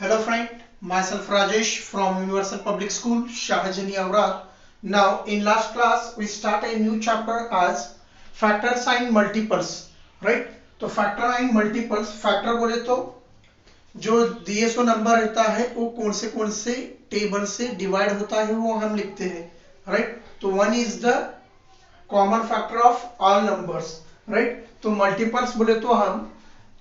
Hello friend, myself Rajesh from Universal Public School, Shahjani Aurad. Now in last class we start a new chapter as factor sign multiples, right? तो factor sign multiples, factor बोले तो जो दिए so number रहता है वो कौन से टेबल से डिवाइड होता है वो हम लिखते हैं, राइट? तो one is the common factor of all numbers, right? तो मल्टीपल्स बोले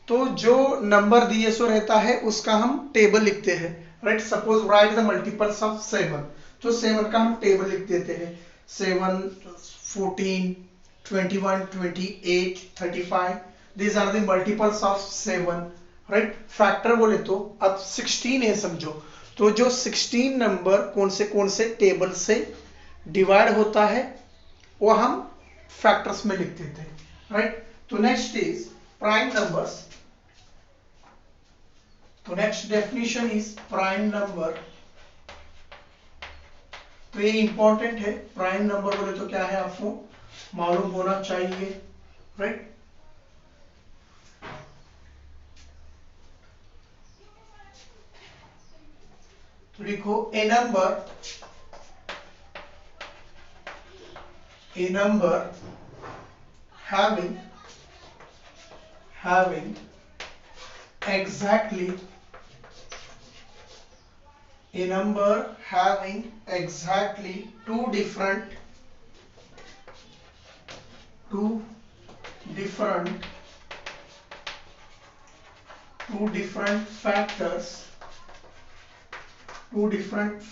तो जो नंबर दिए सो रहता है उसका हम टेबल लिखते हैं, right? Suppose right the multiples of 7, तो 7 का हम टेबल लिख देते हैं। 7, 14, 21, 28, 35, these are the multiples of 7, right? Factor बोले तो अब 16 है समझो, तो जो 16 नंबर कौन से टेबल से डिवाइड होता है वो हम फैक्टर्स में लिख देते हैं, राइट? तो नेक्स्ट इज प्राइम नंबर्स। तो next definition is prime number. तो ये इंपॉर्टेंट है, प्राइम नंबर बोले तो क्या है आपको मालूम होना चाहिए, राइट? तो लिखो ए number having exactly a number having exactly two different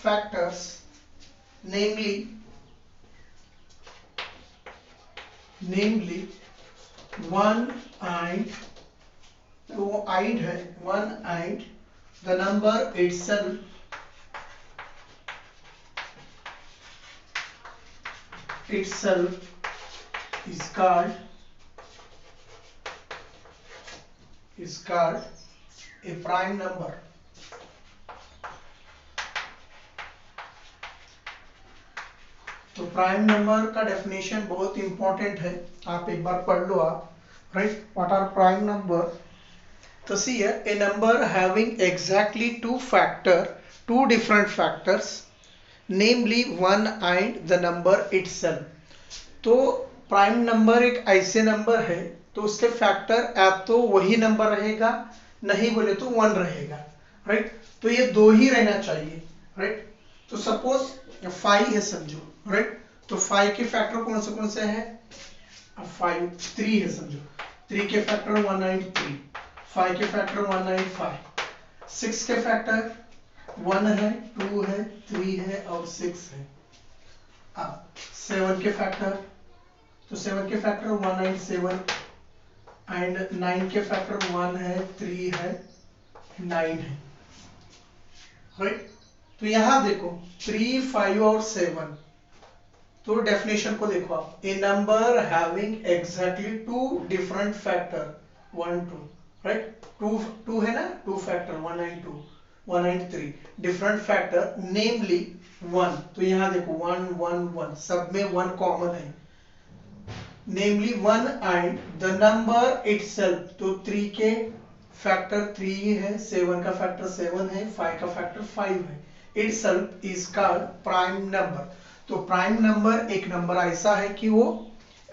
factors, namely 1 and 2 and है 1 and the number itself is called a prime number. तो प्राइम नंबर का डेफिनेशन बहुत इंपॉर्टेंट है, आप एक बार पढ़ लो आप, right? What are prime number? तो see here a number having exactly two different factors, namely 1 and the number itself. तो प्राइम नंबर एक ऐसे नंबर है तो उसके फैक्टर या तो वही नंबर रहेगा, नहीं बोले तो 1 रहेगा, राइट? तो ये दो ही रहना चाहिए, राइट? तो सपोज 5 है समझो, राइट? तो 5 के फैक्टर कौन से है? 5 3 है समझो, 3 के फैक्टर 1 and 3, 5 के फैक्टर 1 and 5, 6 के फैक्टर 1 है, 2 है, 3 है और 6 है। अब 7 के फैक्टर, तो 7 के फैक्टर 1 and 7 एंड 9 के फैक्टर 1 है, 3 है, 9 है, राइट? तो यहां देखो 3, 5 और 7, तो डेफिनेशन को देखो आप, a number having exactly two different factor 1 2, right? 2 है ना, 2 factor 1 and 2, 1 and 3 different factor, namely 1, तो यहां देखो 1 1 1 सब में 1 कॉमन है, नेमली 1 एंड द नंबर इटसेल्फ, तो 3 के फैक्टर 3 है, 7 का फैक्टर 7 है, 5 का फैक्टर 5 है, itself is called prime number. तो प्राइम नंबर एक नंबर ऐसा है कि वो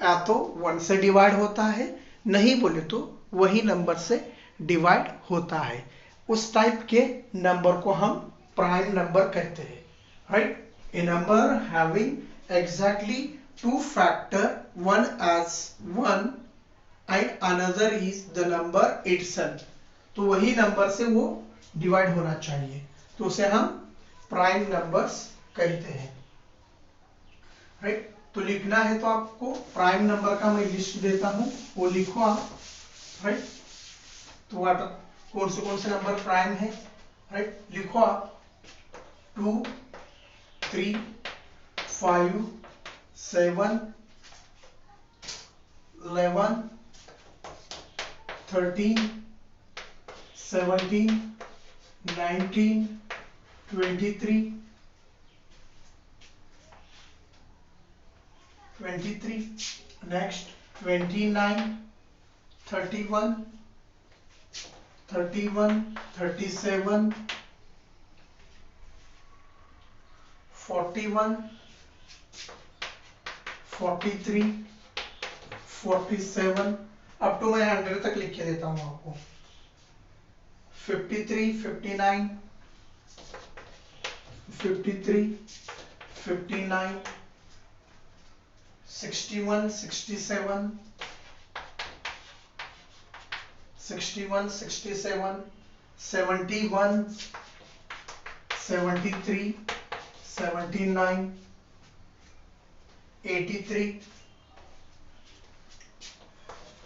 या तो 1 से डिवाइड होता है, नहीं बोले तो वही नंबर से डिवाइड होता है, उस टाइप के नंबर को हम प्राइम नंबर कहते हैं, right? A number having exactly two factor, one as 1 and another is the number itself, तो वही नंबर से वो डिवाइड होना चाहिए, तो उसे हम प्राइम नंबर्स कहते हैं, राइट? तो लिखना है तो आपको प्राइम नंबर का मैं लिस्ट देता हूं, वो लिखो आप, राइट? तो कौन से नंबर प्राइम है, राइट? लिखो आप 2 3 5 7 11 13 17 19 23 next 29 31 37 41, 43, 47 अप टू मैं 100 तक लिख के देता हूं आपको। 53, 59, 53, 59, 61, 67, 61, 67, 71, 73, 79, 83,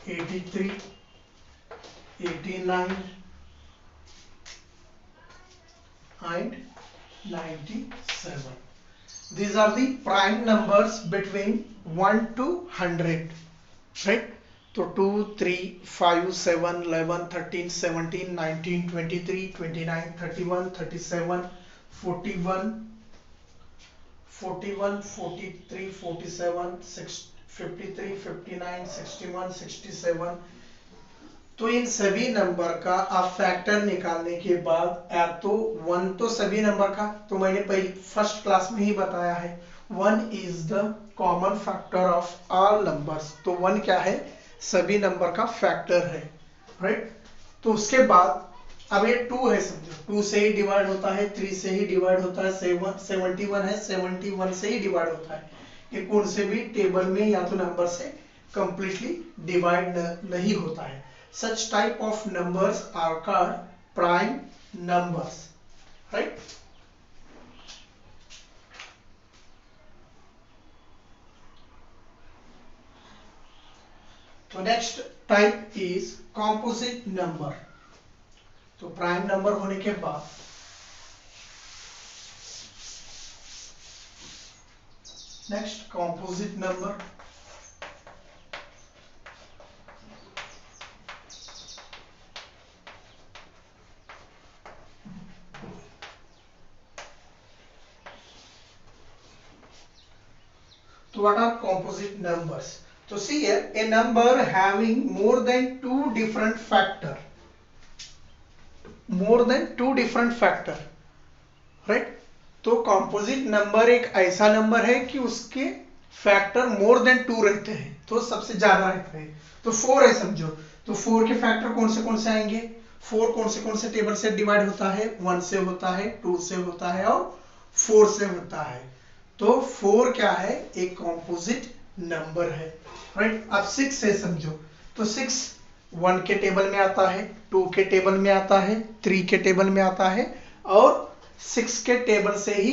83, 89 and 97. These are the prime numbers between 1 to 100, right? तो 2, 3, 5, 7, 11, 13, 17, 19, 23, 29, 31, 37, 41, 41, 43, 47, 53, 59, 61, 67। तो इन सभी नंबर का आप फैक्टर निकालने के बाद या तो 1 तो सभी नंबर का, तो मैंने पहले फर्स्ट क्लास में ही बताया है 1 is the common factor of all numbers. तो 1 क्या है, सभी नंबर का फैक्टर है, राइट। तो उसके बाद अब ये 2 है, समझो 2 से ही डिवाइड होता है, 3 से ही डिवाइड होता है, 71 है, 71 से ही डिवाइड होता है। ये कौन से भी टेबल में या तो नंबर से कंप्लीटली डिवाइड नहीं होता है। Such type of numbers are called prime numbers, right? So next type is composite number. तो प्राइम नंबर होने के बाद next composite number। So what are composite numbers? So see here, a number having more than two different factor, right? तो composite number एक ऐसा number है कि उसके फैक्टर मोर देन 2 रहते हैं, तो सबसे ज्यादा रहते हैं। तो 4 है समझो, तो 4 के फैक्टर कौन से आएंगे, 4 कौन से टेबल से डिवाइड होता है, 1 से होता है, 2 से होता है और 4 से होता है। तो 4 क्या है, एक कॉम्पोजिट नंबर है, राइट। अब 6 है समझो, तो 6 1 के टेबल में आता है, 2 के टेबल में आता है, 3 के टेबल में आता है और 6 के टेबल से ही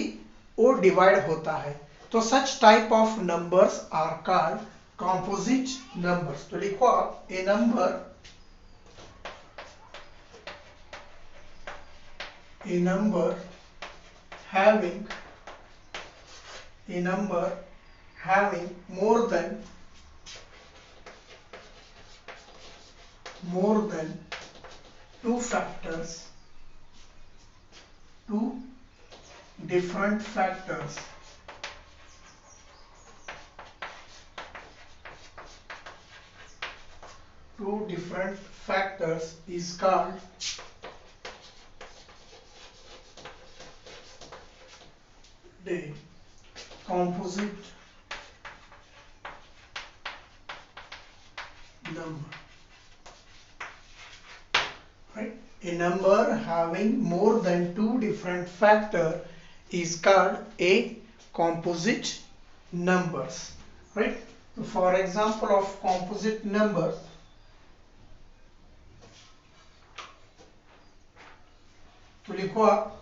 वो डिवाइड होता है। तो such type of numbers are called composite numbers. तो लिखो आप, a number having more than two factors, two different factors, is called the composite number, right? A number having more than two different factor is called a composite numbers, right? So for example of composite numbers, तो लिखो आप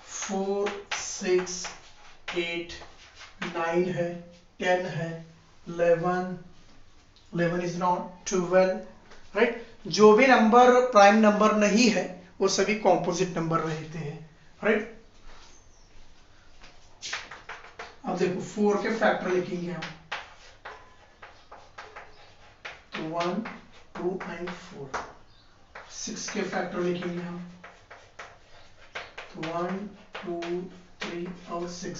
4, 6, 8, 9 है, 10 है, 11 is not 12, right. जो भी number prime number नहीं है वो सभी कॉम्पोजिट नंबर रहते हैं, राइट। अब देखो 4 के फैक्टर लिखेंगे हम, तो 1, 2 एंड 4। 6 के फैक्टर लिखेंगे हम, तो 1, 2, 3 और 6।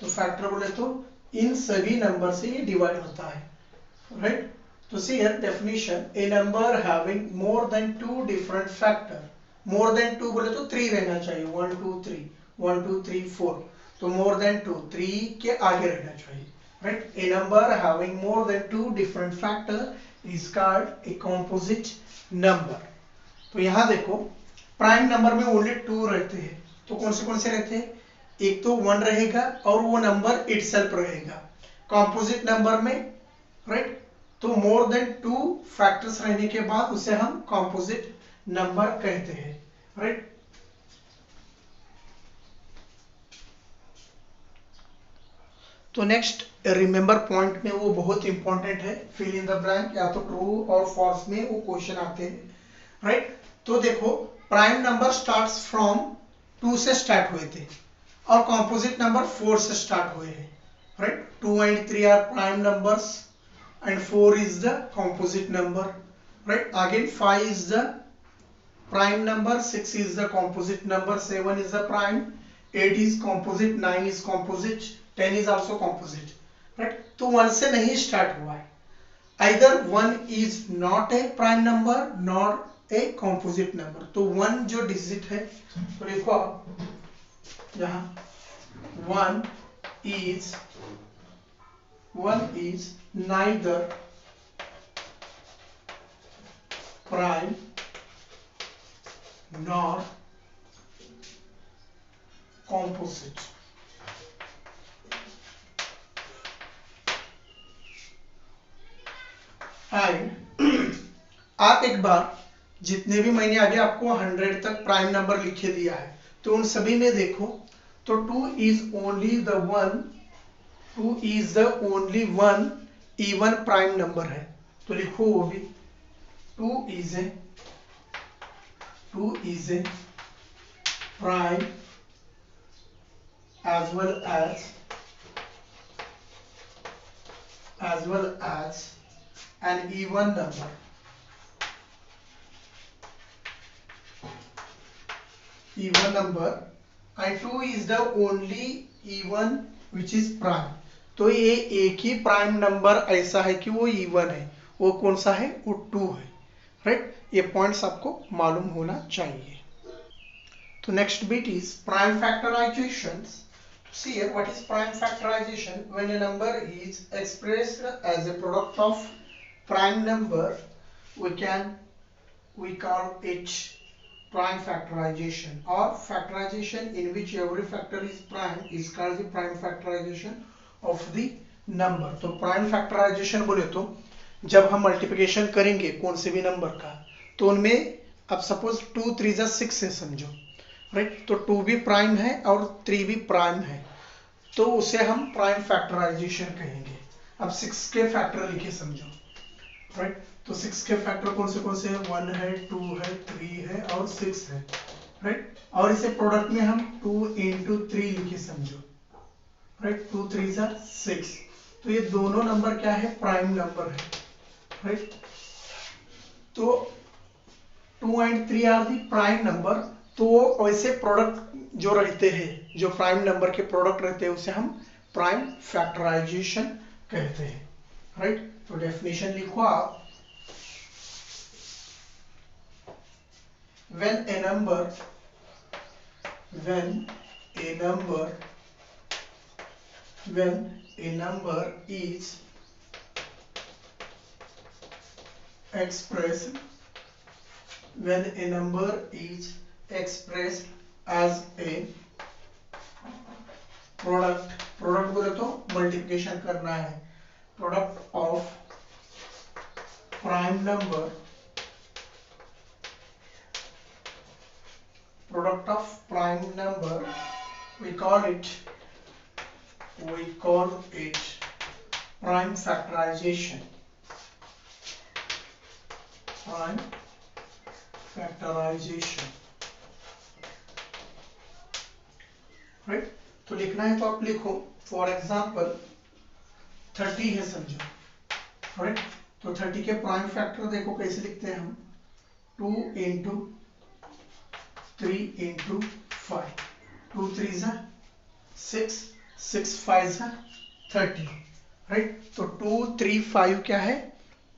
तो फैक्टर बोले तो इन सभी नंबर से ये डिवाइड होता है, राइट। तो see here definition, A number having more than 2 different factor more than 2 बोले तो 3 रहना चाहिए, 1 2 3 1 2 3 4, तो मोर देन 2 3 के आगे रहना चाहिए, right. A number having more than 2 different factor is called a composite number. तो यहाँ देखो प्राइम नंबर में ओनली 2 रहते हैं, तो कौन से रहते हैं, एक तो 1 रहेगा और वो नंबर इटसेल्फ रहेगा। कॉम्पोजिट नंबर में, राइट, तो मोर देन 2 फैक्टर्स रहने के बाद उसे हम कॉम्पोजिट नंबर कहते हैं, राइट। तो नेक्स्ट रिमेंबर पॉइंट में वो बहुत इंपॉर्टेंट है, फिल इन द ब्लैंक, या तो ट्रू और फॉल्स में वो क्वेश्चन आते हैं, राइट। तो देखो प्राइम नंबर स्टार्ट्स फ्रॉम 2 से स्टार्ट हुए थे और कॉम्पोजिट नंबर 4 से स्टार्ट हुए हैं, right. 2 and 3 are prime numbers and 4 is the composite number, right. Again 5 is the prime number, 6 is the composite number, 7 is the prime, 8 is composite, 9 is composite, 10 is also composite, right. तो 1 से नहीं start हुआ है, either 1 is not a prime number nor a composite number, तो 1 जो digit है, तो देखो आप यहाँ 1 is neither prime nor composite, and आप एक बार जितने भी मैंने अभी आपको 100 तक प्राइम नंबर लिखे दिया है, तो उन सभी में देखो तो 2 is only the one even prime number है, तो लिखो वो भी 2 is a prime as well as an even number, and 2 is the only even which is prime, तो ये एक ही प्राइम नंबर ऐसा है कि वो इवन है, वो कौन सा है, वो 2 है, राइट। ये पॉइंट्स आपको मालूम होना चाहिए। तो next bit is prime factorization. See here, what is prime factorization? When a number is expressed as a product of prime number, we call it prime factorization, or factorization in which every factor is prime is called the prime factorization of the number। तो prime factorization बोले तो जब हम multiplication करेंगे कौन से भी number का, तो उनमें अब सपोज 2 3 6 है समझो, राइट, तो 2 भी प्राइम है और 3 भी प्राइम है, तो उसे हम प्राइम फैक्टराइजेशन कहेंगे। अब 6 के फैक्टर लिखे समझो, राइट, तो 6 के फैक्टर कौन से हैं, 1 है, 2 है, 3 है और 6 है, राइट। और इसे प्रोडक्ट में हम 2 into 3 लिखे समझो, राइट, 2 3 6, तो ये दोनों नंबर क्या है, प्राइम नंबर है, राइट। तो 2 and 3 are the prime number, तो वैसे प्रोडक्ट जो रहते हैं, जो प्राइम नंबर के प्रोडक्ट रहते हैं, उसे हम प्राइम फैक्टराइजेशन कहते हैं, राइट। तो डेफिनेशन लिखो आप, when a number is expressed as a product बोले तो मल्टीप्लिकेशन करना है, product of prime number, we call it prime factorization, right. तो लिखना है तो आप लिखो, फॉर एग्जाम्पल 30 है समझो, राइट, तो 30 के प्राइम फैक्टर देखो कैसे लिखते हैं हम, 2 into 3 into 5, 2 3 6, 6 5 30, राइट। तो 2 3 5 क्या है,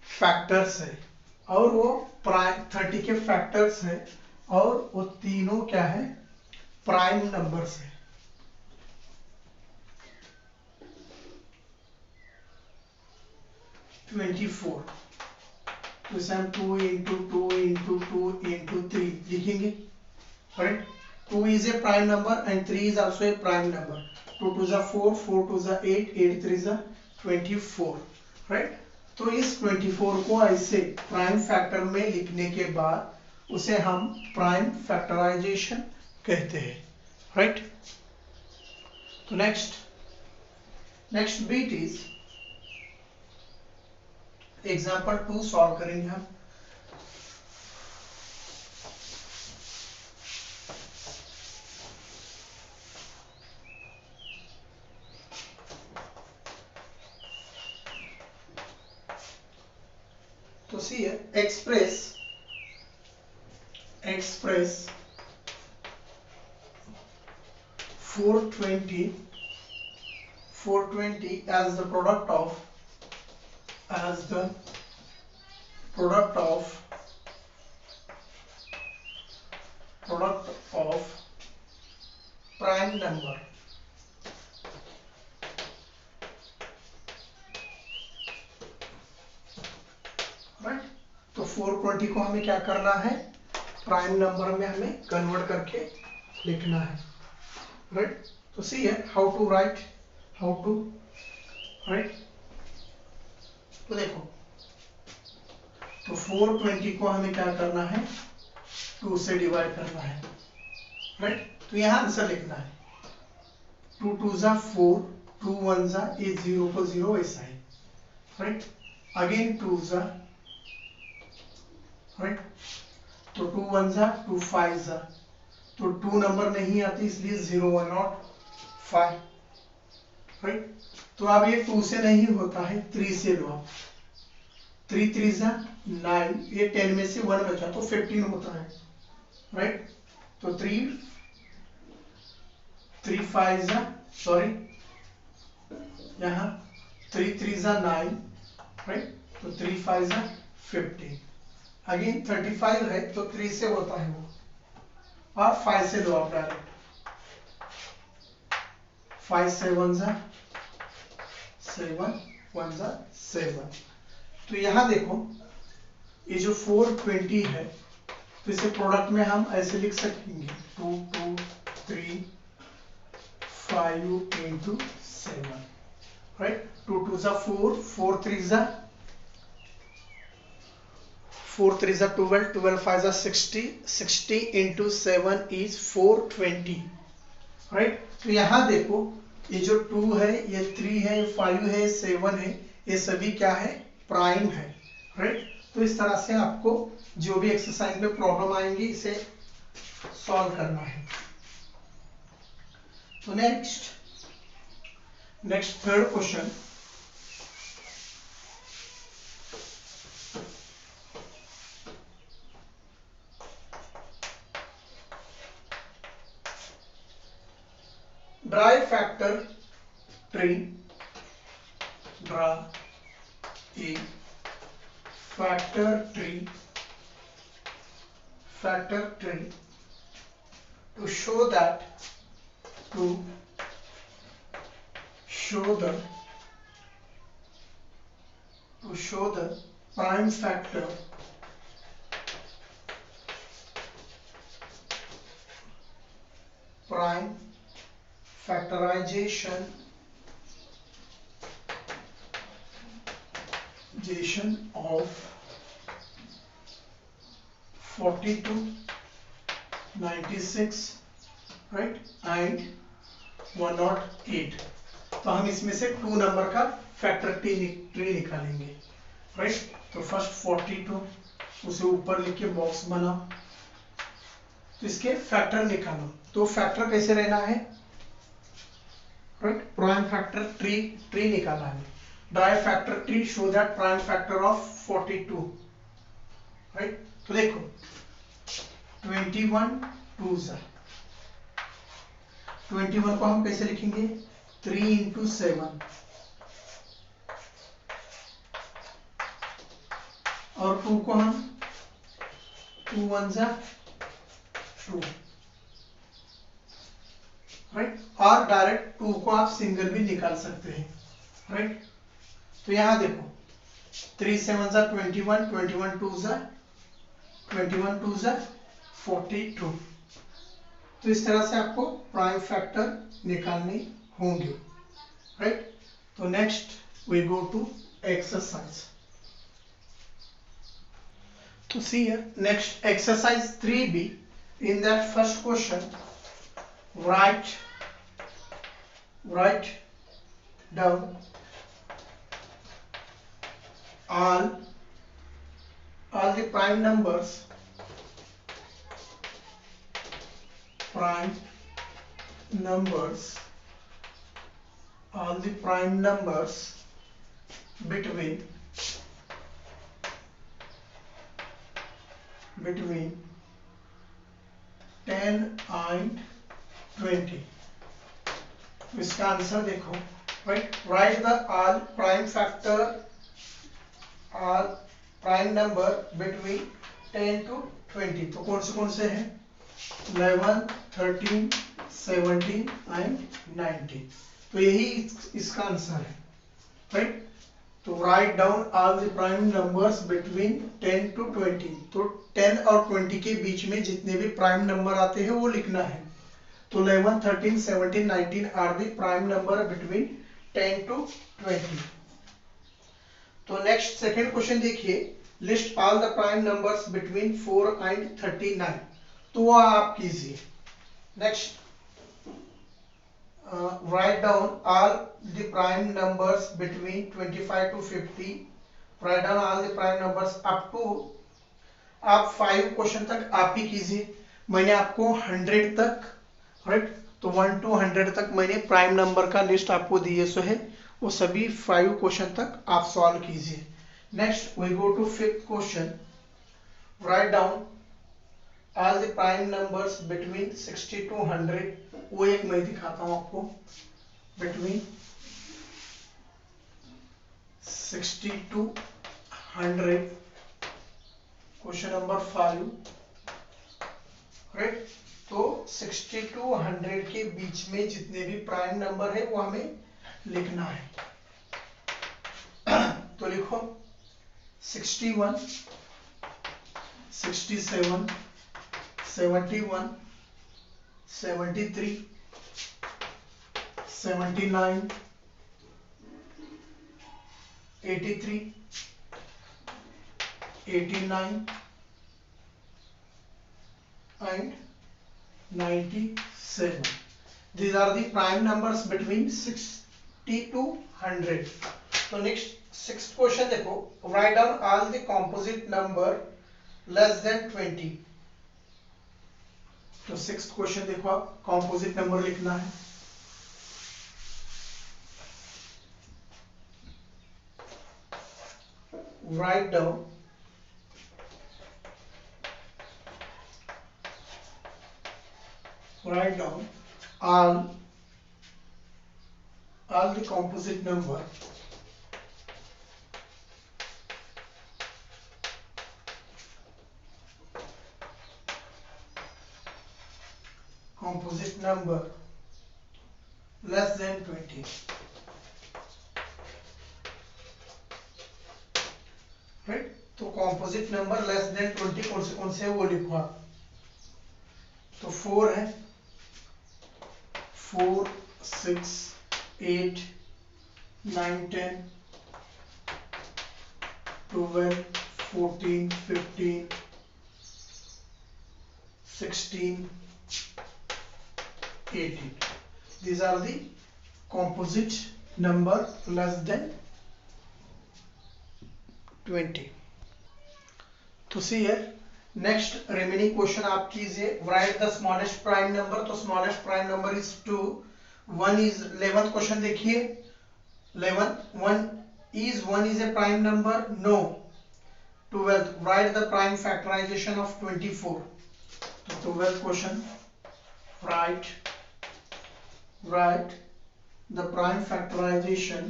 फैक्टर्स है, और वो प्राइम 30 के फैक्टर्स है, और वो तीनों क्या है, प्राइम नंबर्स है। ट्वेंटी फोर, तो इसे हम 2 इंटू 2 इंटू 2 इंटू 3 लिखेंगे, right. 2 is a prime number and 3 is also a prime number. 2 2 is 4, 4 2 is 8, 8 3 is 24, right? तो इस 24 को ऐसे प्राइम फैक्टर में लिखने के बाद उसे हम प्राइम फैक्टराइजेशन कहते हैं, राइट। तो next bit is example 2 solve करेंगे हम। तो see express 420 as the product of prime number, right. तो 420 को हमें क्या करना है, प्राइम नंबर में हमें कन्वर्ट करके लिखना है, राइट। तो सी है हाउ टू राइट। तो देखो, तो 420 को हमें क्या करना है, 2 से डिवाइड करना है, राइट। तो यहाँ आंसर लिखना है 2 2 जा 4, 2 1 जा, ये 0 को 0 ऐसा है, राइट। अगेन 2 जा, राइट। तो 2 1 जा 2 5 जा, तो 2 नंबर नहीं आती इसलिए 0 1 नॉट 5, राइट। तो अब ये 2 से नहीं होता है, 3 से लो आप, 3 3 जा 9, ये 10 में से 1 बचा तो 15 होता है, राइट। तो 3 5 जा, सॉरी यहाँ 3 3 जा 9, राइट। तो 3 5 जा 15, अगेन 35 है तो 3 से होता है वो, और 5 से लो आप डायरेक्ट, 5 7 जा 7 1 जा 7। तो यहाँ देखो ये जो 420 है, तो इसे प्रोडक्ट में हम ऐसे लिख सकेंगे 2 2 3 5 into 7, right? 2 2 जा 4, 4 3 जा 12, 12 5 जा 60, 60 into 7 is 420, right? तो यहाँ देखो ये जो 2 है, ये 3 है, 5 है, 7 है, ये सभी क्या है, प्राइम है, राइट। तो इस तरह से आपको जो भी एक्सरसाइज में प्रॉब्लम आएंगी इसे सॉल्व करना है। तो next third question, draw a factor tree, draw a factor tree to show that the prime factor prime factorization of 42, 96, right, and 108। तो हम इसमें से 2 नंबर का फैक्टर ट्री निकालेंगे, राइट। तो फर्स्ट 42 उसे ऊपर लिख के बॉक्स बनाओ, तो इसके फैक्टर निकालो। तो फैक्टर कैसे रहना है, राइट, प्राइम फैक्टर ट्री निकाला है। Draw a factor tree show that prime factor of 42, right. तो देखो 21 2 जा, 21 को हम कैसे लिखेंगे, 3 into 7, और 2 को हम 2 1 जा 2, राइट। और डायरेक्ट 2 को आप सिंगल भी निकाल सकते हैं, राइट। तो यहां देखो 3 7 जा 21, 21 2 जा 42। तो इस तरह से आपको प्राइम फैक्टर निकालने होंगे, राइट। तो next we go to exercise. तो see next exercise 3B. In that first question, write down all the prime numbers all the prime numbers between 10 and 20. तो इसका आंसर देखो, right. Right the all prime number between 10 to 20. तो कौन से हैं? 11, 13, 17 and 19. तो यही इसका आंसर है, राइट। तो right down all the prime numbers between 10 to 20. तो 10 और 20 के बीच में जितने भी प्राइम नंबर आते हैं वो लिखना है। तो 11, 13, 17, 19 are the prime number between 10 to 20. तो नेक्स्ट सेकंड क्वेश्चन देखिए, list all the prime numbers between 4 and 39. तो वो आप कीजिए। Next write down all the prime numbers between 25 to 50. write down all the prime numbers up to, आप 5 question तक आप ही कीजिए। मैंने आपको 100 तक, राइट, तो 1 to 100 तक मैंने प्राइम नंबर का लिस्ट आपको दिए सो है, वो सभी 5 क्वेश्चन तक आप सॉल्व कीजिए। Next we go to 5th question. Write down all the prime numbers between 60 to 100. वो एक मैं दिखाता हूं आपको, between 60 to 100. Question number 5, right. तो 60 to 100 के बीच में जितने भी प्राइम नंबर है वो हमें लिखना है। तो लिखो 61, 67, 71, 73, 79, 83, 89 and 97. These are the prime numbers between 60 to 100. तो नेक्स्ट 6th क्वेश्चन देखो, right down all the composite number less than 20. तो 6th क्वेश्चन देखो, आप कॉम्पोजिट नंबर लिखना है। Write down all the composite number less than 20. Right, तो composite number less than 20 कौन से है वो लिखो आप। तो 4 है, 4, 6, 8, 9, 10, 12, 14, 15, 16, 18. These are the composite number less than 20. तो सी है नेक्स्ट रिमेनिंग क्वेश्चन आप कीजिए। Write the smallest prime number. तो smallest prime number is 2, 1 is 11th question देखिए, 1 is a prime number, no. 12th, write the prime factorization of 24. तो 12th question, write the prime factorization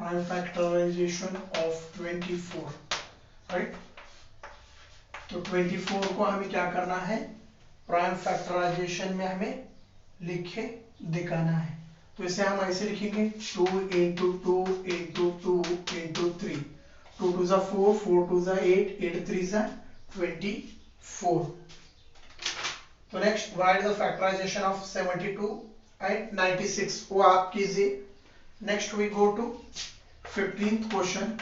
prime factorization of 24, right. तो 24 को हमें क्या करना है, prime factorisation में हमें लिख के दिखाना है। तो इसे हम ऐसे लिखेंगे 2 into 2 into 2 into 3, 2 2 जा 4, 4 2 जा 8, 8 3 जा 24। तो next write the factorization of 72 and 96, वो आप कीजिए। Next we go to 15th question.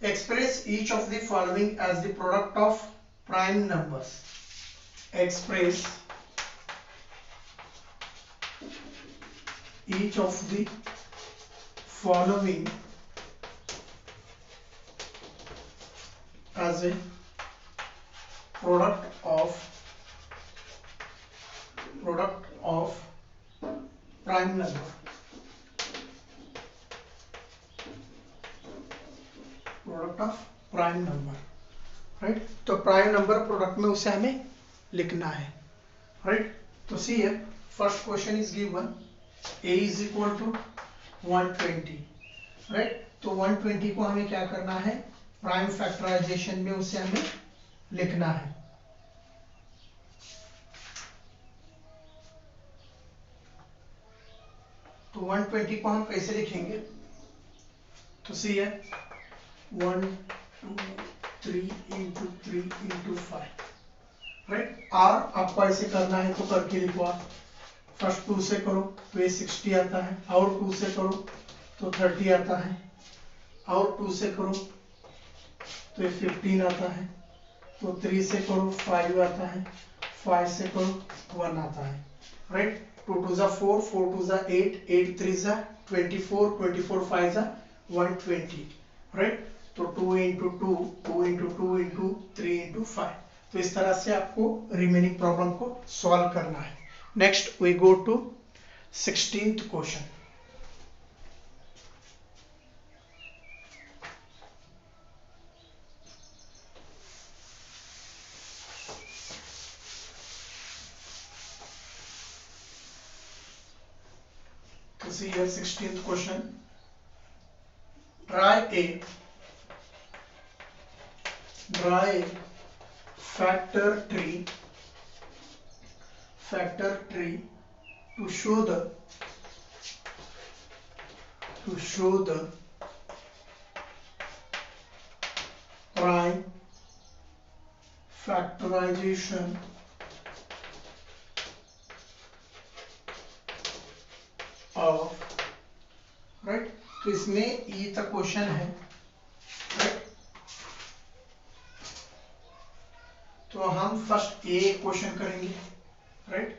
Express each of the following as the product of prime numbers. Express each of the following as a product of prime number, product of prime number, right. तो prime number product में उसे हमें लिखना है, right. तो सी है first question is given a is equal to 120, right. तो 120 को हमें क्या करना है, प्राइम फैक्टराइजेशन में उसे हमें लिखना है। तो 120 को हम कैसे लिखेंगे, तो सी है 1 2 3 into 3 into 5, राइट। आर आपको ऐसे करना है तो करके लिखो आप। फर्स्ट 2 से करो तो ये 60 आता है, और 2 से करो तो 30 आता है, और 2 से करो तो ये 15 आता है, तो 3 से करो 5 आता है, 5 से करो 1 आता है, राइट। 2 2 जा 4, 4 2 जा 8, 8 3 जा 24, 24 5 जा 120, राइट। तो 2 into 2, 2 into 2 into 3 into 5। तो इस तरह से आपको रिमेनिंग प्रॉब्लम को सॉल्व करना है। Next we go to 16th question. तो see here 16th question. Draw a factor tree to show the prime factorization of, right. तो इसमें ये तक क्वेश्चन है, राइट। तो हम फर्स्ट ए क्वेश्चन करेंगे, राइट।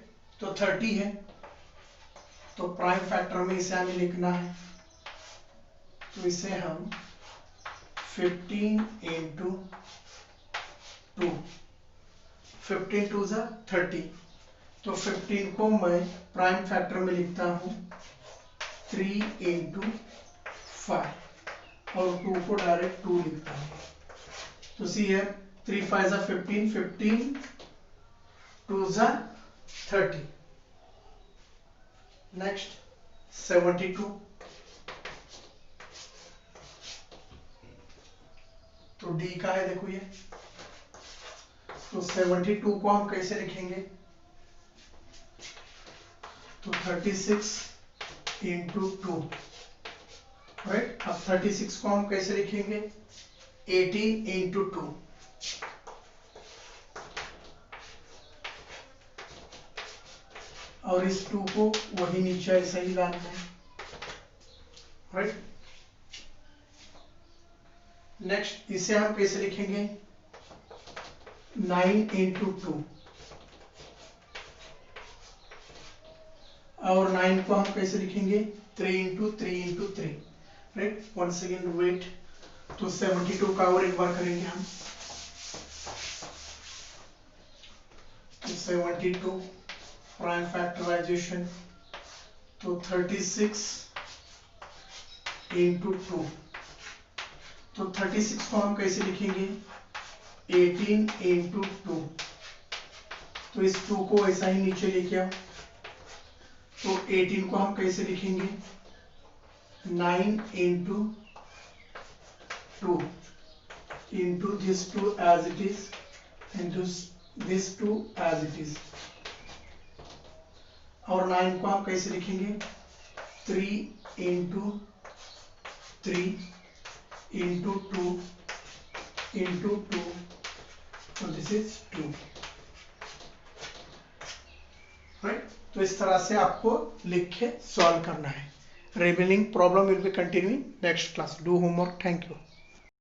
तो 30 है, तो प्राइम फैक्टर में इसे हमें लिखना है। तो इसे हम 15 into 2, 15 2 जा 30। तो 15 को मैं प्राइम फैक्टर में लिखता हूँ 3 into 5, और 2 को डायरेक्ट 2 लिखता हूँ। तो सी है 3 5 जा 15, 15 2 जा 30। नेक्स्ट 72, तो डी का है, देखो ये। तो 72 को हम कैसे लिखेंगे, तो 36 into 2, राइट। अब 36 को हम कैसे लिखेंगे, 18 into 2, और इस 2 को वही नीचे ऐसे ही लाना है, राइट। नेक्स्ट इसे हम कैसे लिखेंगे, 9 into 2, और 9 को हम कैसे लिखेंगे, 3 into 3 into 3, right. Once again wait. तो 72 का और एक बार करेंगे हम। तो 72 प्राइम फैक्टराइजेशन, तो 36 into 2, तो 36 को हम कैसे लिखेंगे, 18 into 2, तो इस 2 को ऐसा ही नीचे लेके आओ। तो 18 को हम कैसे लिखेंगे, 9 into 2 into this 2 as it is into this 2 as it is। और 9 को आप कैसे लिखेंगे 3 into 3 into 2 into 2, so this is 2, right. तो इस तरह से आपको लिख के सॉल्व करना है। Remaining problem will be continuing next class. Do homework. Thank you.